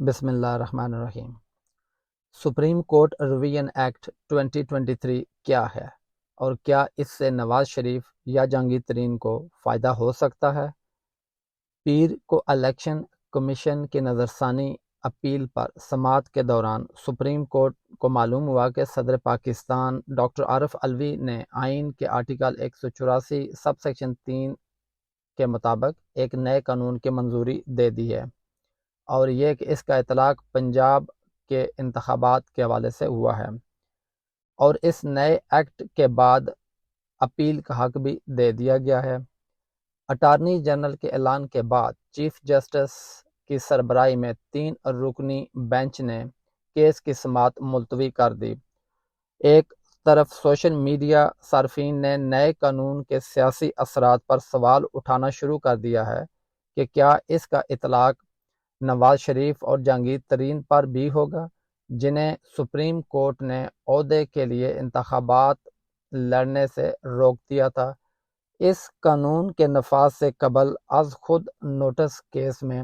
بسم اللہ الرحمن الرحیم۔ سپریم کورٹ ریویژن ایکٹ 2023 کیا ہے اور کیا اس سے نواز شریف یا جہانگیر ترین کو فائدہ ہو سکتا ہے؟ پیر کو الیکشن کمیشن کی نظرثانی اپیل پر سماعت کے دوران سپریم کورٹ کو معلوم ہوا کہ صدر پاکستان ڈاکٹر عارف علوی نے آئین کے آرٹیکل 184 سب سیکشن 3 کے مطابق ایک نئے قانون کی منظوری دے دی ہے، اور یہ کہ اس کا اطلاق پنجاب کے انتخابات کے حوالے سے ہوا ہے، اور اس نئے ایکٹ کے بعد اپیل کا حق بھی دے دیا گیا ہے۔ اٹارنی جنرل کے اعلان کے بعد چیف جسٹس کی سربراہی میں 3 رکنی بینچ نے کیس کی سماعت ملتوی کر دی۔ ایک طرف سوشل میڈیا صارفین نے نئے قانون کے سیاسی اثرات پر سوال اٹھانا شروع کر دیا ہے کہ کیا اس کا اطلاق نواز شریف اور جہانگیر ترین پر بھی ہوگا، جنہیں سپریم کورٹ نے عہدے کے لیے انتخابات لڑنے سے روک دیا تھا۔ اس قانون کے نفاذ سے قبل از خود نوٹس کیس میں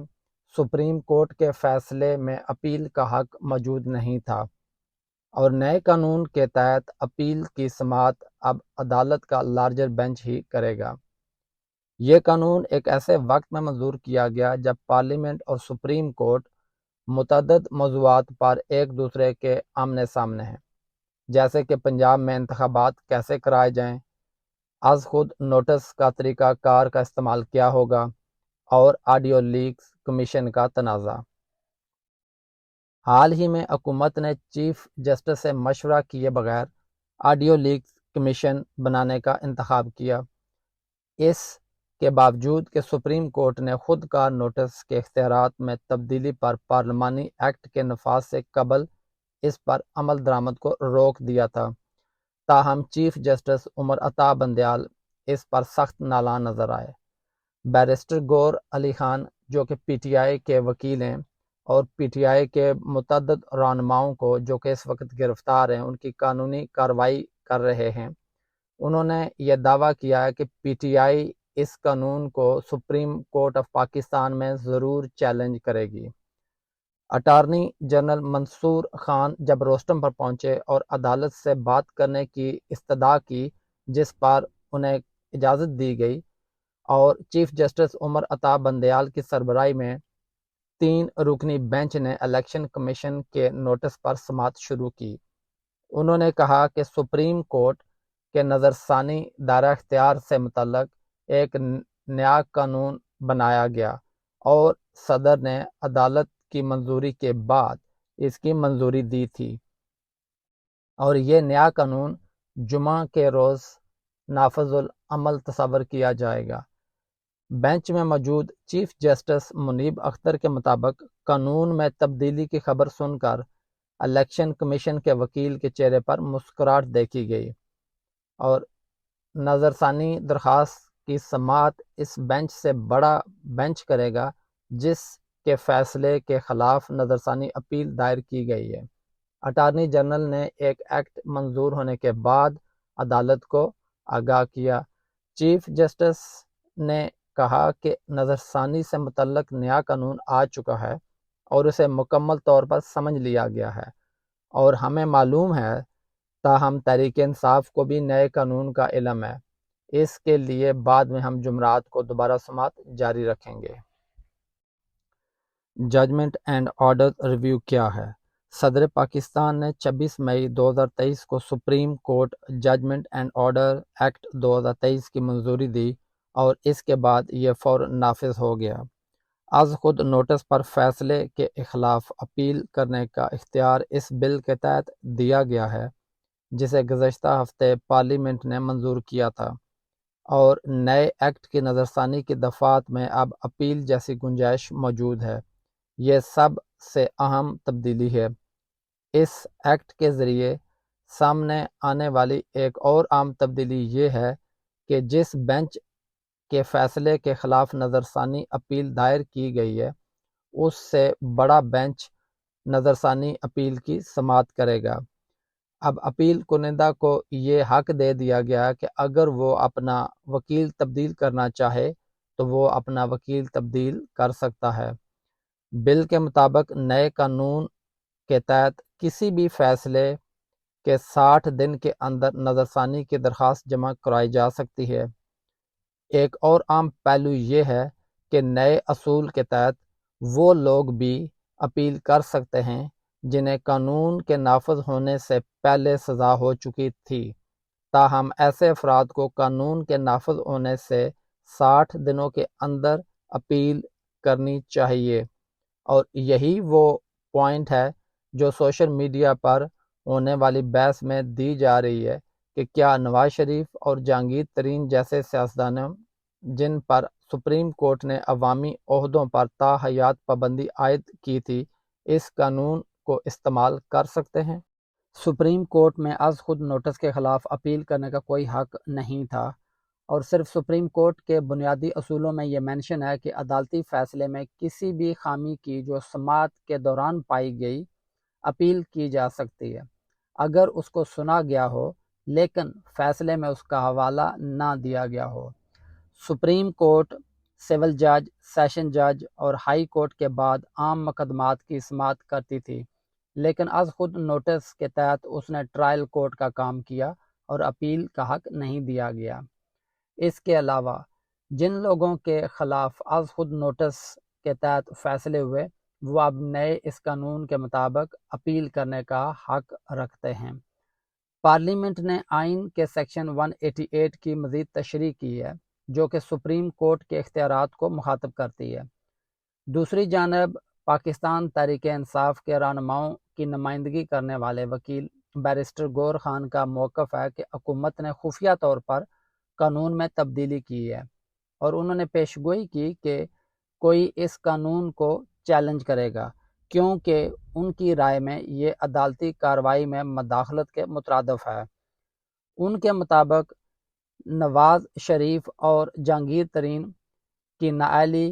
سپریم کورٹ کے فیصلے میں اپیل کا حق موجود نہیں تھا، اور نئے قانون کے تحت اپیل کی سماعت اب عدالت کا لارجر بینچ ہی کرے گا۔ یہ قانون ایک ایسے وقت میں منظور کیا گیا جب پارلیمنٹ اور سپریم کورٹ متعدد موضوعات پر ایک دوسرے کے آمنے سامنے ہیں، جیسے کہ پنجاب میں انتخابات کیسے کرائے جائیں، از خود نوٹس کا طریقہ کار کا استعمال کیا ہوگا، اور آڈیو لیکس کمیشن کا تنازع۔ حال ہی میں حکومت نے چیف جسٹس سے مشورہ کیے بغیر آڈیو لیکس کمیشن بنانے کا انتخاب کیا، اس کے باوجود کہ سپریم کورٹ نے خود کار نوٹس کے اختیارات میں تبدیلی پر پارلیمانی ایکٹ کے نفاذ سے قبل اس پر عمل درآمد کو روک دیا تھا۔ تاہم چیف جسٹس عمر عطا بندیال اس پر سخت نالاں نظر آئے۔ بیرسٹر گور علی خان، جو کہ پی ٹی آئی کے وکیل ہیں اور پی ٹی آئی کے متعدد رہنماؤں کو جو کہ اس وقت گرفتار ہیں ان کی قانونی کارروائی کر رہے ہیں، انہوں نے یہ دعویٰ کیا ہے کہ پی ٹی آئی اس قانون کو سپریم کورٹ آف پاکستان میں ضرور چیلنج کرے گی۔ اٹارنی جنرل منصور خان جب روسٹم پر پہنچے اور عدالت سے بات کرنے کی استدعا کی، جس پر انہیں اجازت دی گئی، اور چیف جسٹس عمر عطا بندیال کی سربراہی میں 3 رکنی بینچ نے الیکشن کمیشن کے نوٹس پر سماعت شروع کی۔ انہوں نے کہا کہ سپریم کورٹ کے نظرثانی دائرہ اختیار سے متعلق ایک نیا قانون بنایا گیا، اور صدر نے عدالت کی منظوری کے بعد اس کی منظوری دی تھی، اور یہ نیا قانون جمعہ کے روز نافذ العمل تصور کیا جائے گا۔ بینچ میں موجود چیف جسٹس منیب اختر کے مطابق قانون میں تبدیلی کی خبر سن کر الیکشن کمیشن کے وکیل کے چہرے پر مسکراہٹ دیکھی گئی، اور نظرثانی درخواست کی سماعت اس بینچ سے بڑا بینچ کرے گا جس کے فیصلے کے خلاف نظرثانی اپیل دائر کی گئی ہے۔ اٹارنی جنرل نے ایک ایکٹ منظور ہونے کے بعد عدالت کو آگاہ کیا۔ چیف جسٹس نے کہا کہ نظرثانی سے متعلق نیا قانون آ چکا ہے اور اسے مکمل طور پر سمجھ لیا گیا ہے، اور ہمیں معلوم ہے، تاہم تحریک انصاف کو بھی نئے قانون کا علم ہے، اس کے لیے بعد میں ہم جمعرات کو دوبارہ سماعت جاری رکھیں گے۔ ججمنٹ اینڈ آرڈر ریویو کیا ہے؟ صدر پاکستان نے 26 مئی 2023 کو Supreme Court judgment and order act 2023 کی منظوری دی، اور اس کے بعد یہ فوراً نافذ ہو گیا۔ از خود نوٹس پر فیصلے کے خلاف اپیل کرنے کا اختیار اس بل کے تحت دیا گیا ہے، جسے گزشتہ ہفتے پارلیمنٹ نے منظور کیا تھا، اور نئے ایکٹ کی نظرثانی کی دفعات میں اب اپیل جیسی گنجائش موجود ہے۔ یہ سب سے اہم تبدیلی ہے۔ اس ایکٹ کے ذریعے سامنے آنے والی ایک اور عام تبدیلی یہ ہے کہ جس بینچ کے فیصلے کے خلاف نظرثانی اپیل دائر کی گئی ہے، اس سے بڑا بینچ نظرثانی اپیل کی سماعت کرے گا۔ اب اپیل کنندہ کو یہ حق دے دیا گیا کہ اگر وہ اپنا وکیل تبدیل کرنا چاہے تو وہ اپنا وکیل تبدیل کر سکتا ہے۔ بل کے مطابق نئے قانون کے تحت کسی بھی فیصلے کے 60 دن کے اندر نظر ثانی کی درخواست جمع کرائی جا سکتی ہے۔ ایک اور عام پہلو یہ ہے کہ نئے اصول کے تحت وہ لوگ بھی اپیل کر سکتے ہیں جنہیں قانون کے نافذ ہونے سے پہلے سزا ہو چکی تھی، تاہم ایسے افراد کو قانون کے نافذ ہونے سے 60 دنوں کے اندر اپیل کرنی چاہیے۔ اور یہی وہ پوائنٹ ہے جو سوشل میڈیا پر ہونے والی بحث میں دی جا رہی ہے کہ کیا نواز شریف اور جہانگیر ترین جیسے سیاستدانوں جن پر سپریم کورٹ نے عوامی عہدوں پر تا حیات پابندی عائد کی تھی اس قانون کو استعمال کر سکتے ہیں؟ سپریم کورٹ میں از خود نوٹس کے خلاف اپیل کرنے کا کوئی حق نہیں تھا، اور صرف سپریم کورٹ کے بنیادی اصولوں میں یہ مینشن ہے کہ عدالتی فیصلے میں کسی بھی خامی کی جو سماعت کے دوران پائی گئی اپیل کی جا سکتی ہے اگر اس کو سنا گیا ہو لیکن فیصلے میں اس کا حوالہ نہ دیا گیا ہو۔ سپریم کورٹ سول جج، سیشن جج اور ہائی کورٹ کے بعد عام مقدمات کی سماعت کرتی تھی، لیکن از خود نوٹس کے تحت اس نے ٹرائل کورٹ کا کام کیا اور اپیل کا حق نہیں دیا گیا۔ اس کے علاوہ جن لوگوں کے خلاف از خود نوٹس کے تحت فیصلے ہوئے وہ اب نئے اس قانون کے مطابق اپیل کرنے کا حق رکھتے ہیں۔ پارلیمنٹ نے آئین کے سیکشن 188 کی مزید تشریح کی ہے جو کہ سپریم کورٹ کے اختیارات کو مخاطب کرتی ہے۔ دوسری جانب پاکستان تحریک انصاف کے رہنماؤں کی نمائندگی کرنے والے وکیل بیرسٹر گور خان کا موقف ہے کہ حکومت نے خفیہ طور پر قانون میں تبدیلی کی ہے، اور انہوں نے پیشگوئی کی کہ کوئی اس قانون کو چیلنج کرے گا کیونکہ ان کی رائے میں یہ عدالتی کارروائی میں مداخلت کے مترادف ہے۔ ان کے مطابق نواز شریف اور جہانگیر ترین کی نااہلی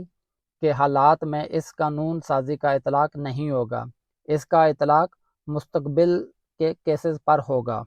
کے حالات میں اس قانون سازی کا اطلاق نہیں ہوگا، اس کا اطلاق مستقبل کے کیسز پر ہوگا۔